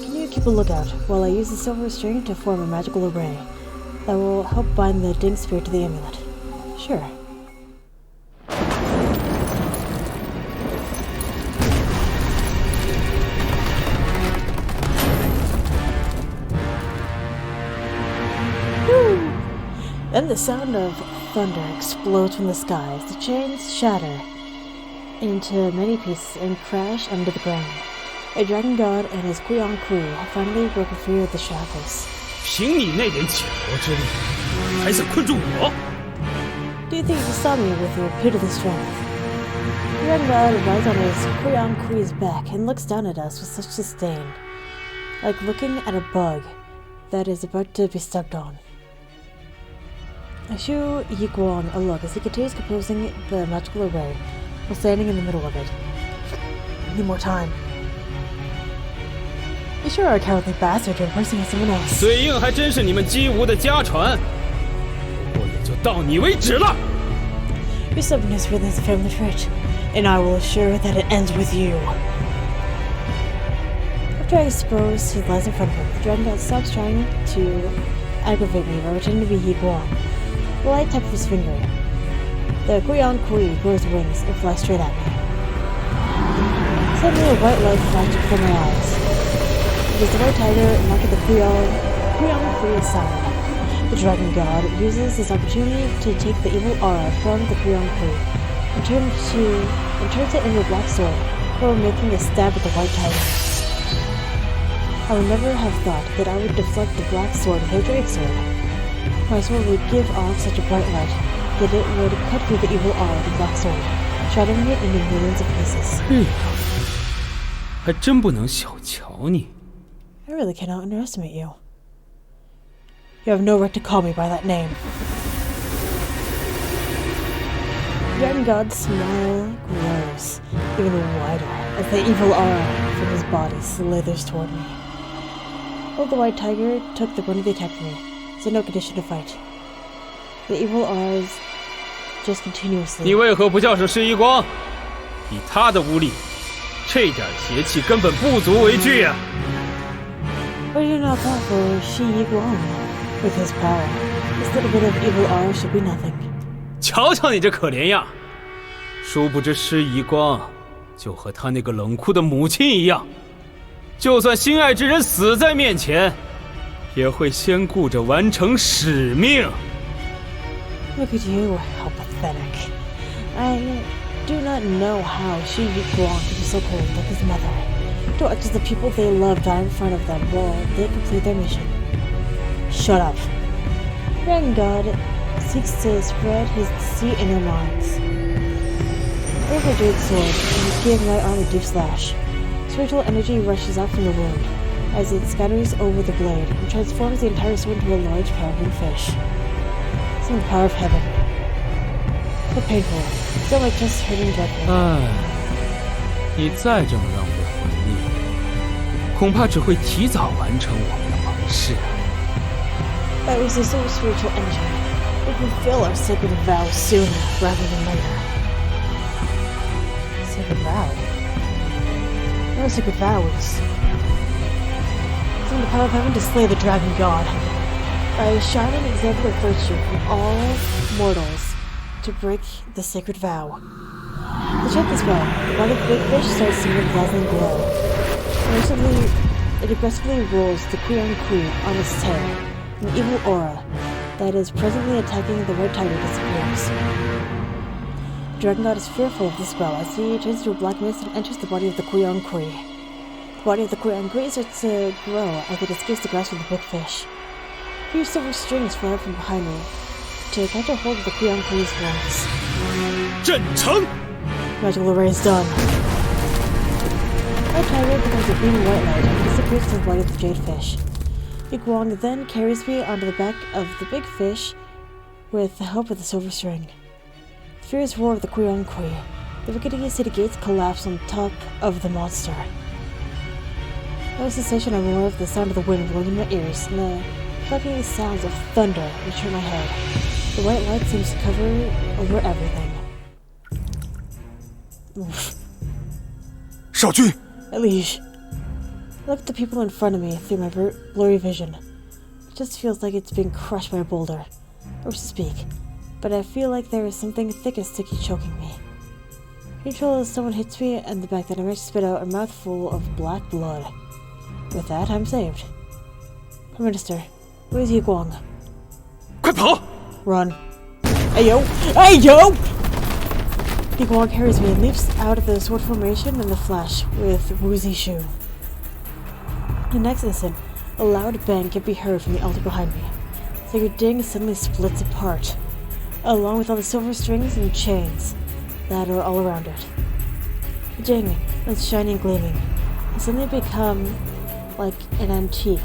Can you keep a lookout while I use the silver string to form a magical array that will help bind the Ding spirit to the amulet? Sure. Then the sound of thunder explodes from the sky as the chains shatter into many pieces and crash under the ground. A dragon god and his Kuyang Kui have finally broken free of the shackles. 凭你那点浅薄之力，还想困住我？ Do you think you saw me with your pitiless strength? The dragon god lies on his Kuyang Kui's back and looks down at us with such disdain, like looking at a bug that is about to be stepped on. I show Yiguang a look as he continues composing the magical array while standing in the middle of it. I need more time. You sure are a cowardly bastard to impersonate someone else. 嘴硬还真是你们姬无的家传，不过也就到你为止了。 Your stubbornness really is a family trait, and I will assure that it ends with you. After I expose his lies in front of him, the dragon god stops trying to aggravate me by pretending to be Yiguang. The light tap of his finger. The Kuyang Kui grows wings and flies straight at me. Suddenly a white light flashes before my eyes. It is the white tiger, not the Kuyang Kuyon-Kui aside. The Dragon God uses this opportunity to take the evil aura from the Kuyon-Kui and turns it into a black sword, before making a stab at the white tiger. I would never have thought that I would deflect the black sword with a Drake sword. My sword would give off such a bright light that it would cut through the evil aura of the black sword, shattering it into millions of pieces. 还真不能小瞧你。 I really cannot underestimate you. You have no right to call me by that name. Dragon God's smile grows even wider as the evil aura from his body slithers toward me. While the white tiger took the brunt of the attack from me, so no condition to fight. The evil auras just continuously. 你为何不叫上施一光？以他的武力，这点邪气根本不足为惧啊！ Why do you not call for Shi Yiguang? With his power, this little bit of evil aura should be nothing. 瞧瞧你这可怜样，殊不知施一光就和他那个冷酷的母亲一样，就算心爱之人死在面前，也会先顾着完成使命。 Look at you, how pathetic. I do not know how Shi Yiguang could be so cold like his mother, to watch as the people they love die in front of them while they complete their mission. Shut up. Dragon God seeks to spread his deceit in their minds. With a jade sword, and give my arm a deep slash. Spiritual energy rushes out from the wound as it scatters over the blade and transforms the entire sword into a large paragon fish. It's in the power of heaven. So painful. Still my chest hurting dreadfully. 唉，你再这么让我回忆，恐怕只会提早完成我们的盟誓。 That was the soul spiritual energy. We can fulfill our sacred vow sooner rather than later. Sacred vow? No sacred vows. It's in the power of heaven to slay the Dragon God. By a shining example of virtue from all mortals to break the sacred vow. To check this vow, the body of the big fish starts to emit a dazzling glow. It aggressively rolls the Kuyon-Kui on its tail. An evil aura that is presently attacking the white tiger disappears. The Dragon God is fearful of this spell as he turns into a black mist and enters the body of the Kuyon-Kui. The body of the Kuyon-Kui starts to grow as it escapes the grasp of the big fish. A few silver strings fly out from behind me to catch a hold of the Kuyon-Kui's horns. 镇城! Magical array is done. White tiger becomes a green white light and disappears to the body of the jade fish. Yiguang then carries me onto the back of the big fish with the help of the silver string. The furious roar of the Kuyon-Kui. The rickety city gates collapse on top of the monster. No sensation or more of the sound of the wind blowing in my ears, and the clapping sounds of thunder reach my head. The white light seems to cover over everything. Oof. 少君 My liege. I look at the people in front of me through my blurry vision. It just feels like it's being crushed by a boulder. I wish to speak, but I feel like there is something thick and sticky choking me. Until someone hits me in the back that I manage to spit out a mouthful of black blood. With that, I'm saved. Prime Minister, where is Yiguang? 快跑！ Run. Hey yo! Hey yo! Yiguang carries me and leaps out of the sword formation in the flash with Wu Zishu. In the next instant, a loud bang can be heard from the altar behind me. Sacred Ding suddenly splits apart, along with all the silver strings and chains that are all around it. The Ding, once shiny and gleaming, has suddenly become like an antique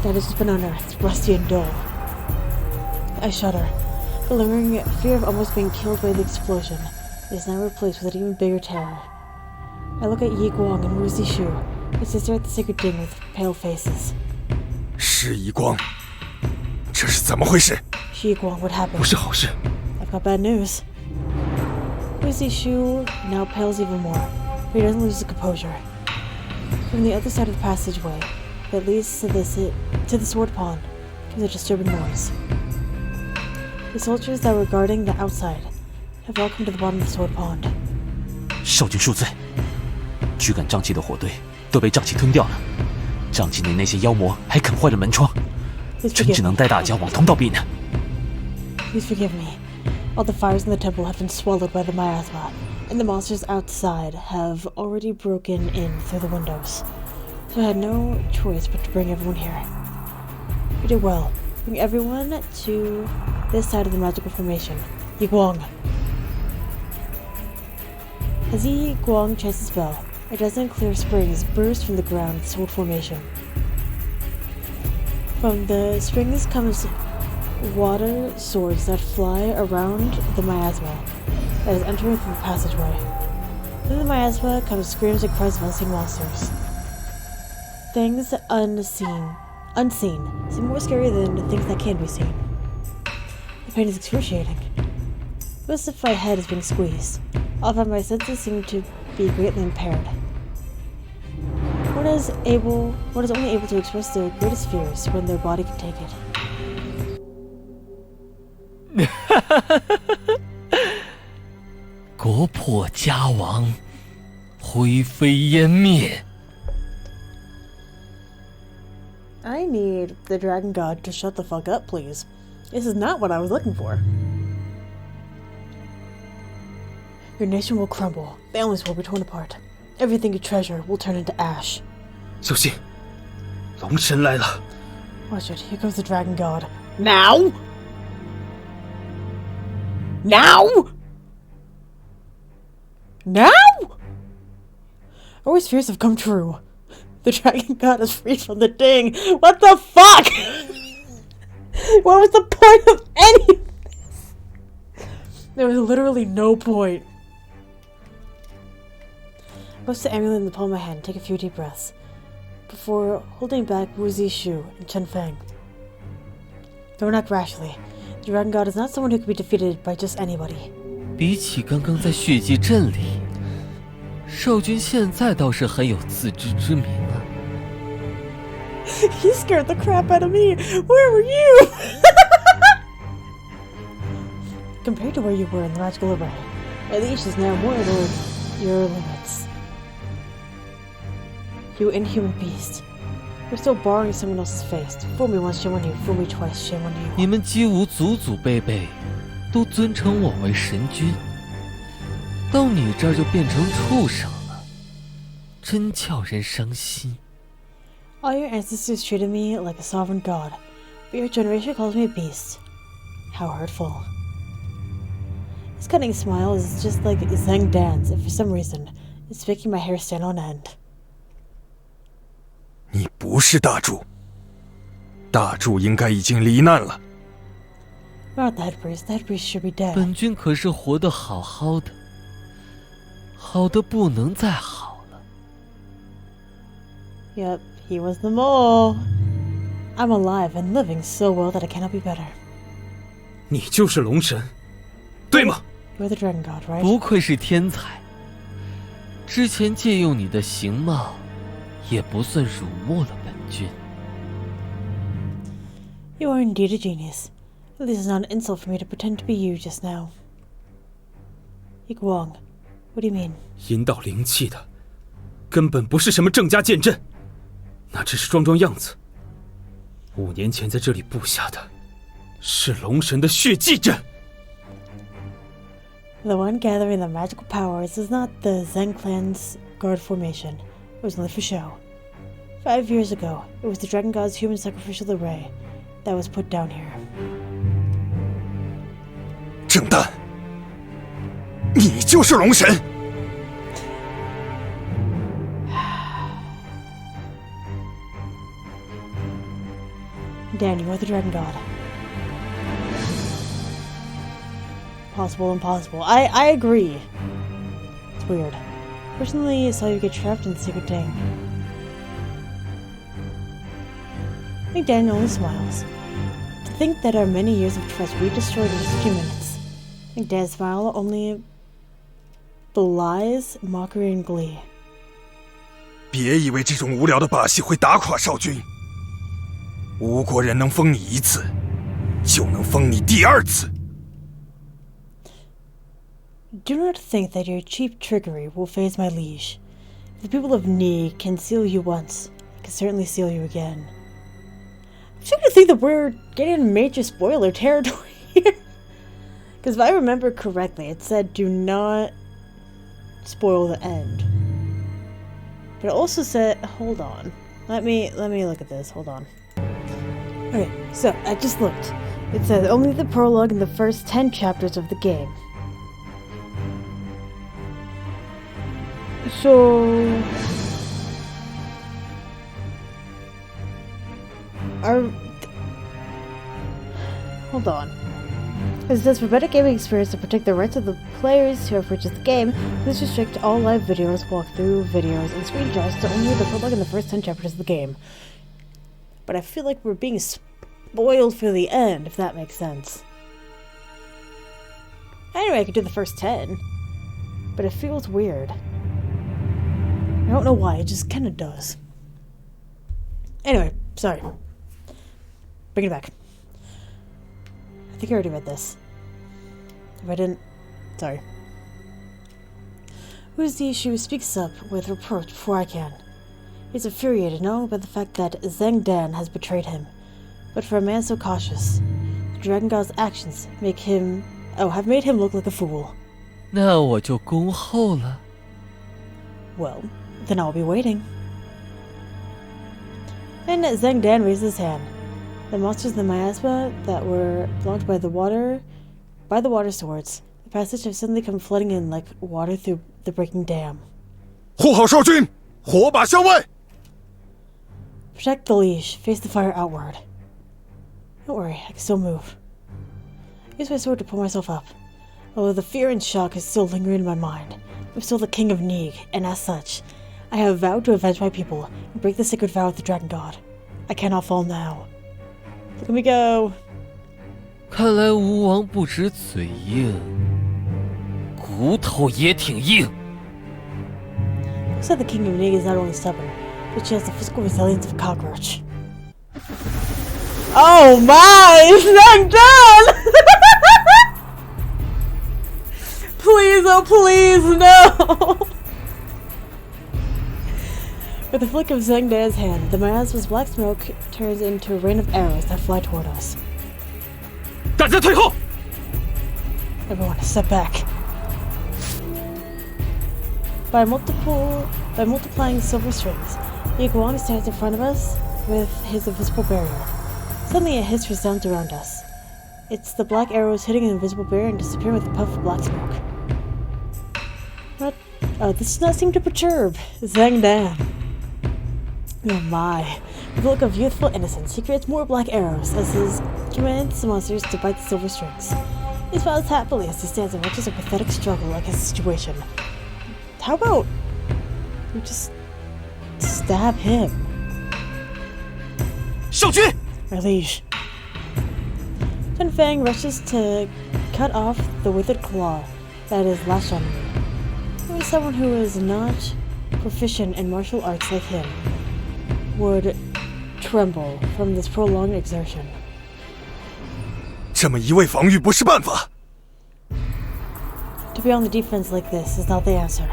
that has just been unearthed, rusty and dull. I shudder. The lingering fear of almost being killed by the explosion is now replaced with an even bigger terror. I look at Yiguang and Wu Zishu as they stare at the sacred Ding with pale faces. 施一光，这是怎么回事？ Yiguang, what happened? 不是好事。 I've got bad news. Wu Zishu now pales even more, but he doesn't lose his composure. From the other side of the passageway that leads to the sword pond comes a disturbing noise. The soldiers that were guarding the outside have all come to the bottom of the sword pond. 少君恕罪，驱赶瘴气的火堆都被瘴气吞掉了，瘴气内那些妖魔还啃坏了门窗，真只能带大家往通道避呢。 Please forgive me. All the fires in the temple have been swallowed by the miasma, and the monsters outside have already broken in through the windows. So I had no choice but to bring everyone here. You did well. Bring everyone to this side of the magical formation. Yi Guang. As Yi Guang chants his spell, a dozen clear springs burst from the ground with sword formation. From the springs comes water swords that fly around the miasma that is entering through the passageway. Through the miasma comes screams and cries of unseen monsters. Things unseen, seem more scary than the things that can be seen. The pain is excruciating. Most of my head is being squeezed. All of my senses seem to be greatly impaired. One is only able to express their greatest fears when their body can take it. 国破家亡，灰飞烟灭。 I need the dragon god to shut the fuck up, please. This is not what I was looking for. Your nation will crumble. Families will be torn apart. Everything you treasure will turn into ash. 小心，龙神来了！ Watch it. Here comes the dragon god. Now! Now! Now! Always fears have come true. The dragon god is freed from the ding. What the fuck? What was the point of any of this? There was literally no point. I place the amulet in the palm of my hand, take a few deep breaths, before holding back Wu Zishu and Chen Feng. Don't act rashly. The dragon god is not someone who can be defeated by just anybody. 比起刚刚在血祭阵里，少君现在倒是很有自知之明啊。 He scared the crap out of me. Where were you? Compared to where you were in the magical array, My Liege is now more than your limits. You inhuman beast. You're still borrowing someone else's face. Fool me once, shame on you. Fool me twice, shame on you. 你们姬无祖祖辈辈都尊称我为神君，到你这儿就变成畜生了，真叫人伤心。 All your ancestors treated me like a sovereign god, but your generation calls me a beast. How hurtful. His cunning smile is just like a Zhang dance, and for some reason, it's making my hair stand on end. 你不是大柱，大柱应该已经罹难了。 Not the head priest. The head priest should be dead. 本君可是活得好好的，好的不能再好了。 Yep, he was the mole. I'm alive and living so well that I cannot be better. 你就是龙神，对吗？ You're the dragon god, right? 不愧是天才，之前借用你的形貌，也不算辱没了本君。 You are indeed a genius. At least it's not an insult for me to pretend to be you just now. Yi Guang, what do you mean? 引导灵气的，根本不是什么郑家剑阵，那只是装装样子。5年前在这里布下的，是龙神的血祭阵。 The one gathering the magical powers is not the Zheng clan's guard formation. It was only for show. 5 years ago, it was the dragon god's human sacrificial array that was put down here. 郑丹，你就是龙神。 Dan, you are the dragon god. Impossible. I agree. It's weird. Personally, I saw you get trapped in the secret ding. I think Dan only smiles. To think that our many years of trust we destroyed in just a few minutes. I think Dan's smile only belies mockery and glee. 别以为这种无聊的把戏会打垮少君。吴国人能封你1次，就能封你第2次。 Do not think that your cheap trickery will faze my liege. If the people of Ni can seal you once, they can certainly seal you again. I'm starting to think that we're getting major spoiler territory here. Because if I remember correctly, it said do not spoil the end. But it also said, hold on. Let me look at this. Hold on. Okay, so I just looked. It says only the prologue and the first 10 chapters of the game. So hold on. It says for better gaming experience to protect the rights of the players who have purchased the game, please restrict all live videos, walkthrough videos, and screenshots to only the prologue and the first 10 chapters of the game. But I feel like we're being spoiled for the end, if that makes sense. Anyway, I could do the first 10, but it feels weird. I don't know why, it just kinda does. Anyway, sorry. Bring it back. I think I already read this. If I didn't, sorry. Who's the issue who speaks up with reproach before I can? He's infuriated not only by the fact that Zhang Dan has betrayed him, but for a man so cautious. The Dragon God's actions have made him look like a fool. 那我就恭候了。 Well, then I'll be waiting. And Zhang Dan raised his hand. The monsters in the miasma that were blocked by the water swords. The passage have suddenly come flooding in like water through the breaking dam. 护好少君，火把向外。 Protect the Liege. Face the fire outward. Don't worry, I can still move. Use my sword to pull myself up. Although the fear and shock is still lingering in my mind, I'm still the king of Niig, and as such, I have vowed to avenge my people and break the sacred vow of the Dragon God. I cannot fall now. Look at me go. 看来吴王不止嘴硬，骨头也挺硬。 Looks like the king of Niig is not only stubborn, but she has the physical resilience of a cockroach. Oh my! It's not done! Please, oh please, no! With the flick of Zhang Dan's hand, the miasma's black smoke turns into a rain of arrows that fly toward us. 大家退后！ Everyone, step back. By multiplying silver strings, Yi Guang stands in front of us with his invisible barrier. Suddenly a hiss resounds around us. It's the black arrows hitting an invisible barrier and disappearing with a puff of black smoke. What? Oh, this does not seem to perturb Zhang Dan. Oh my. With a look of youthful innocence, he creates more black arrows as he commands the monsters to bite the silver strings. He smiles happily as he stands and watches a pathetic struggle like his situation. How about you just stab him? 少君， My liege. Chen Fang rushes to cut off the withered claw that is lashed on me. Only someone who is not proficient in martial arts like him would tremble from this prolonged exertion. 这么一味防御不是办法。 To be on the defense like this is not the answer.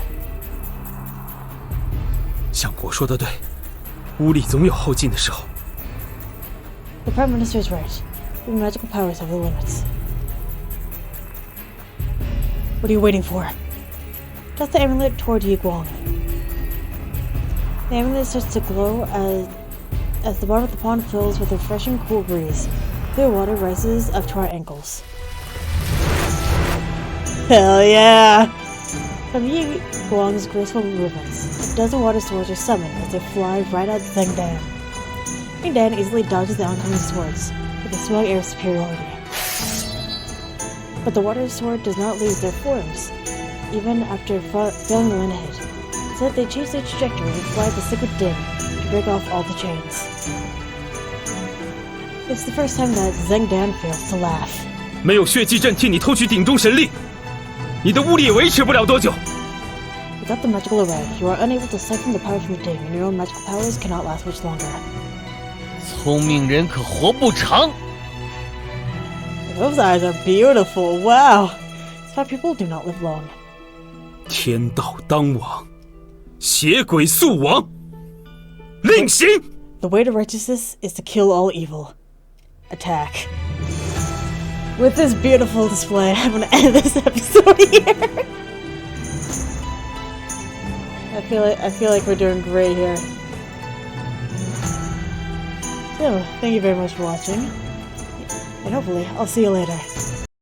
相国说的对，屋里总有后劲的时候。 The Prime Minister is right. Even magical powers have their limits. What are you waiting for? Toss the amulet toward Yi Guang. The amulet starts to glow as the bottom of the pond fills with a refreshing cool breeze. Clear water rises up to our ankles. Hell yeah! From Yi Guang's graceful movements, a dozen water swords are summoned as they fly right at Zhang Dan. Zhang Dan easily dodges the oncoming swords with a small air of superiority. But the water sword does not lose their forms, even after failing one hit. Instead, they change their trajectory and fly the sacred dim to break off all the chains. It's the first time that Zhang Dan fails to laugh. 没有血祭阵替你偷取鼎中神力，你的巫力也维持不了多久。 Without the magical array, you are unable to siphon the power from the dim, and your own magical powers cannot last much longer. 聪明人可活不长。 Those eyes are beautiful. Wow. That's why people do not live long. 天道当亡，邪鬼速亡，令行！ The way to righteousness is to kill all evil. attack. With this beautiful display, I'm gonna end this episode here. I feel like we're doing great here. So, thank you very much for watching, and hopefully I'll see you later.